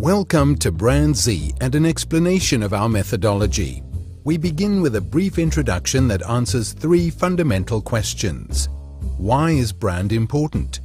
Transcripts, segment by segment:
Welcome to BrandZ and an explanation of our methodology. We begin with a brief introduction that answers three fundamental questions. Why is brand important?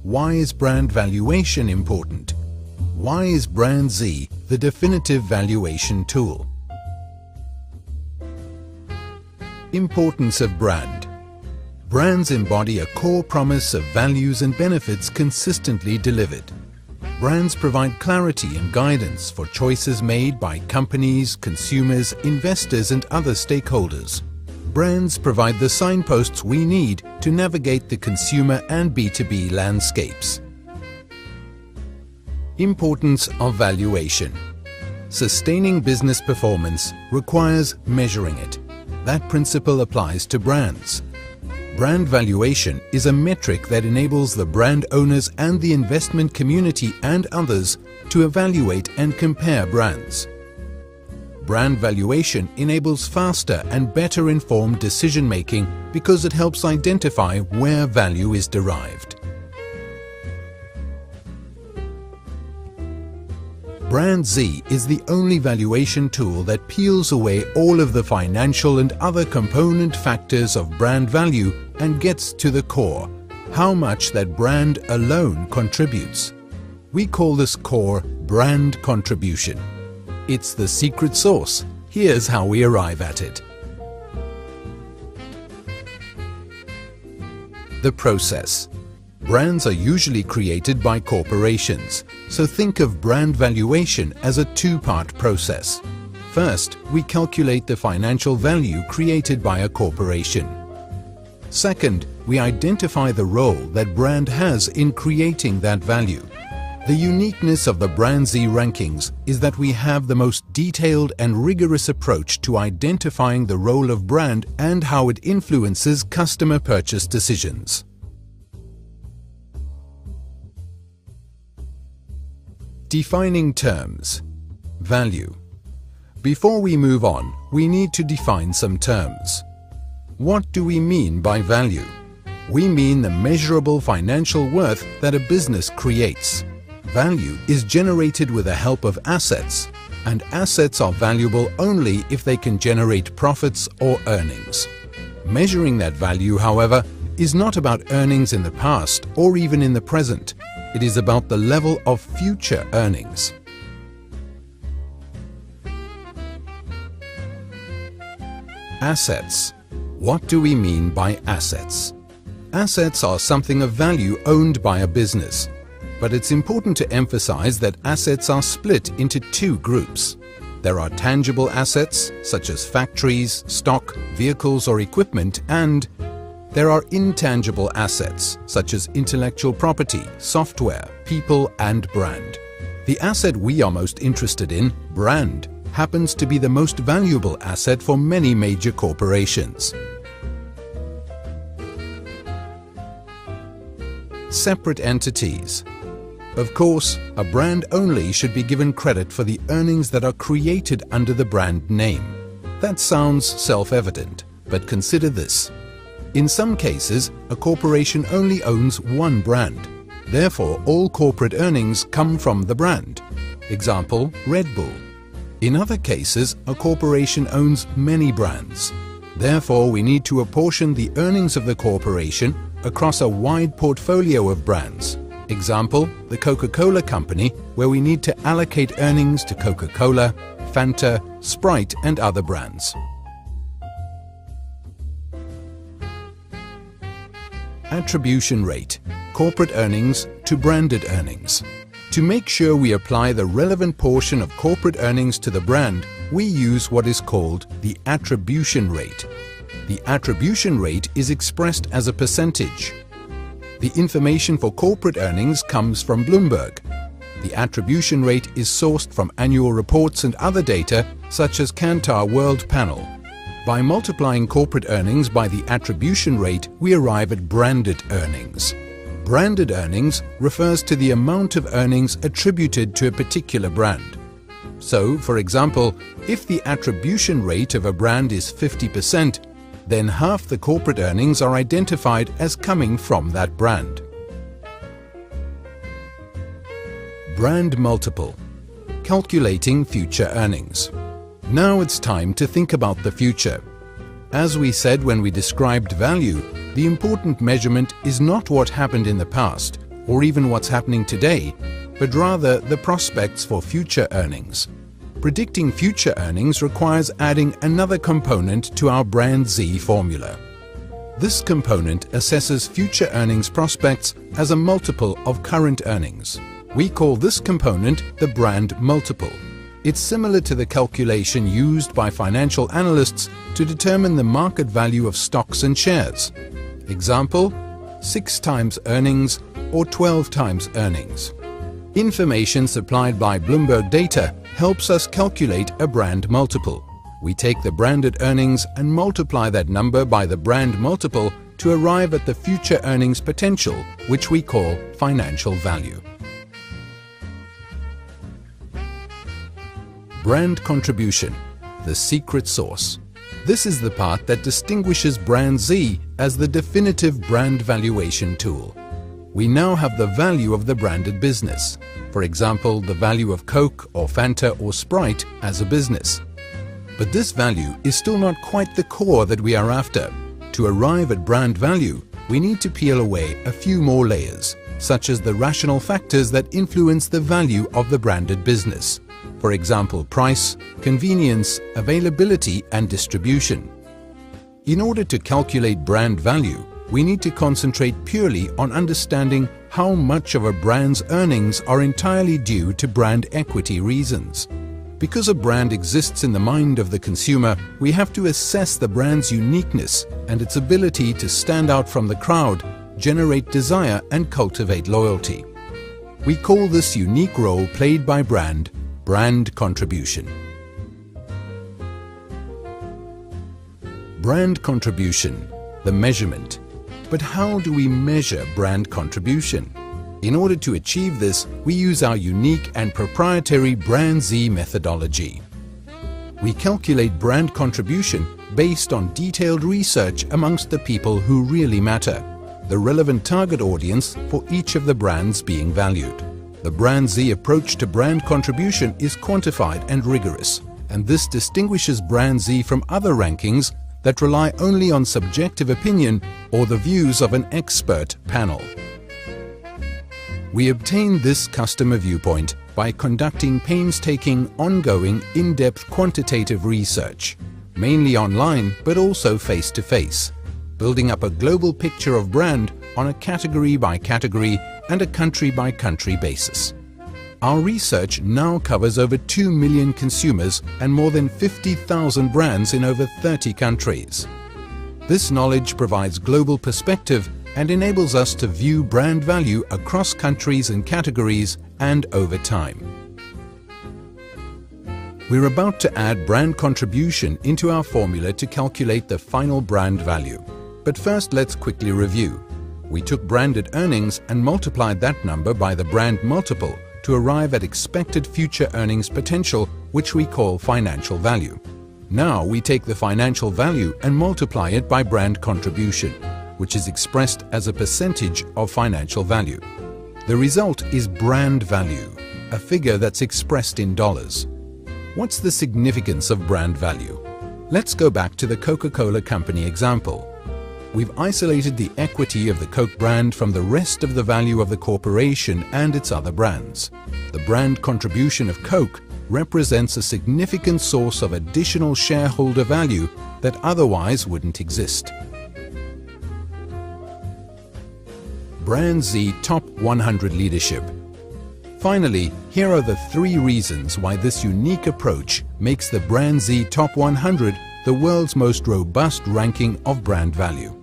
Why is brand valuation important? Why is BrandZ the definitive valuation tool? Importance of brand. Brands embody a core promise of values and benefits consistently delivered. Brands provide clarity and guidance for choices made by companies, consumers, investors, and other stakeholders. Brands provide the signposts we need to navigate the consumer and B2B landscapes. Importance of valuation. Sustaining business performance requires measuring it. That principle applies to brands. Brand valuation is a metric that enables the brand owners and the investment community and others to evaluate and compare brands. Brand valuation enables faster and better informed decision-making because it helps identify where value is derived. BrandZ is the only valuation tool that peels away all of the financial and other component factors of brand value and gets to the core, how much that brand alone contributes. We call this core brand contribution. It's the secret sauce. Here's how we arrive at it. The process. Brands are usually created by corporations, so think of brand valuation as a two-part process. First, we calculate the financial value created by a corporation. Second, we identify the role that brand has in creating that value. The uniqueness of the BrandZ rankings is that we have the most detailed and rigorous approach to identifying the role of brand and how it influences customer purchase decisions. Defining terms. Value. Before we move on, we need to define some terms. What do we mean by value? We mean the measurable financial worth that a business creates. Value is generated with the help of assets, and assets are valuable only if they can generate profits or earnings. Measuring that value, however, is not about earnings in the past or even in the present. It is about the level of future earnings. Assets. What do we mean by assets? Assets are something of value owned by a business. But it's important to emphasize that assets are split into two groups. There are tangible assets, such as factories, stock, vehicles or equipment, and there are intangible assets, such as intellectual property, software, people, and brand. The asset we are most interested in, brand, happens to be the most valuable asset for many major corporations. Separate entities. Of course, a brand only should be given credit for the earnings that are created under the brand name. That sounds self-evident, but consider this. In some cases, a corporation only owns one brand. Therefore, all corporate earnings come from the brand. Example, Red Bull. In other cases, a corporation owns many brands. Therefore, we need to apportion the earnings of the corporation across a wide portfolio of brands. Example, the Coca-Cola Company, where we need to allocate earnings to Coca-Cola, Fanta, Sprite, and other brands. Attribution rate. Corporate earnings to branded earnings. To make sure we apply the relevant portion of corporate earnings to the brand, we use what is called the attribution rate. The attribution rate is expressed as a percentage. The information for corporate earnings comes from Bloomberg. The attribution rate is sourced from annual reports and other data such as Kantar World Panel. By multiplying corporate earnings by the attribution rate, we arrive at branded earnings. Branded earnings refers to the amount of earnings attributed to a particular brand. So, for example, if the attribution rate of a brand is 50%, then half the corporate earnings are identified as coming from that brand. Brand multiple. calculating future earnings. Now it's time to think about the future. As we said when we described value, the important measurement is not what happened in the past or even what's happening today, but rather the prospects for future earnings. Predicting future earnings requires adding another component to our BrandZ formula. This component assesses future earnings prospects as a multiple of current earnings. We call this component the brand multiple. It's similar to the calculation used by financial analysts to determine the market value of stocks and shares. Example, 6 times earnings or 12 times earnings. Information supplied by Bloomberg data helps us calculate a brand multiple. We take the branded earnings and multiply that number by the brand multiple to arrive at the future earnings potential, which we call financial value. Brand contribution, the secret sauce. This is the part that distinguishes BrandZ as the definitive brand valuation tool. We now have the value of the branded business. For example, the value of Coke or Fanta or Sprite as a business. But this value is still not quite the core that we are after. To arrive at brand value, we need to peel away a few more layers, such as the rational factors that influence the value of the branded business. For example, price, convenience, availability, and distribution. In order to calculate brand value, we need to concentrate purely on understanding how much of a brand's earnings are entirely due to brand equity reasons. Because a brand exists in the mind of the consumer, we have to assess the brand's uniqueness and its ability to stand out from the crowd, generate desire, and cultivate loyalty. We call this unique role played by brand contribution. Brand contribution, the measurement. But how do we measure brand contribution? In order to achieve this, we use our unique and proprietary BrandZ methodology. We calculate brand contribution based on detailed research amongst the people who really matter, the relevant target audience for each of the brands being valued. The BrandZ approach to brand contribution is quantified and rigorous, and this distinguishes BrandZ from other rankings that rely only on subjective opinion or the views of an expert panel. We obtain this customer viewpoint by conducting painstaking, ongoing, in-depth quantitative research, mainly online but also face-to-face, building up a global picture of brand on a category-by-category and a country-by-country basis. Our research now covers over 2 million consumers and more than 50,000 brands in over 30 countries. This knowledge provides global perspective and enables us to view brand value across countries and categories and over time. We're about to add brand contribution into our formula to calculate the final brand value. But first, let's quickly review. We took branded earnings and multiplied that number by the brand multiple to arrive at expected future earnings potential, which we call financial value. Now we take the financial value and multiply it by brand contribution, which is expressed as a percentage of financial value. The result is brand value, a figure that's expressed in dollars. What's the significance of brand value? Let's go back to the Coca-Cola Company example. We've isolated the equity of the Coke brand from the rest of the value of the corporation and its other brands. The brand contribution of Coke represents a significant source of additional shareholder value that otherwise wouldn't exist. BrandZ Top 100 Leadership. Finally, here are the 3 reasons why this unique approach makes the BrandZ Top 100 the world's most robust ranking of brand value.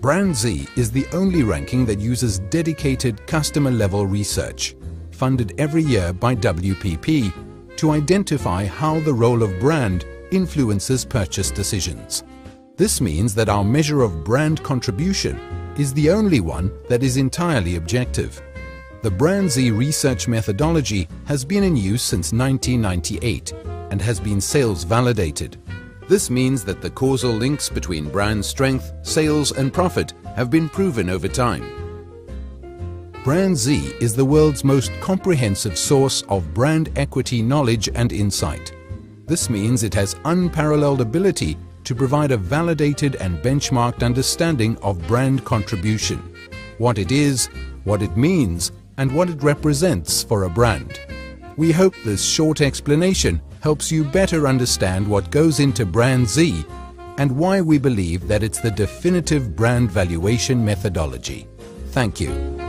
BrandZ is the only ranking that uses dedicated customer-level research, funded every year by WPP, to identify how the role of brand influences purchase decisions. This means that our measure of brand contribution is the only one that is entirely objective. The BrandZ research methodology has been in use since 1998 and has been sales validated. This means that the causal links between brand strength, sales and profit have been proven over time. BrandZ is the world's most comprehensive source of brand equity knowledge and insight. This means it has unparalleled ability to provide a validated and benchmarked understanding of brand contribution, what it is, what it means, and what it represents for a brand. We hope this short explanation helps you better understand what goes into BrandZ and why we believe that it's the definitive brand valuation methodology. Thank you.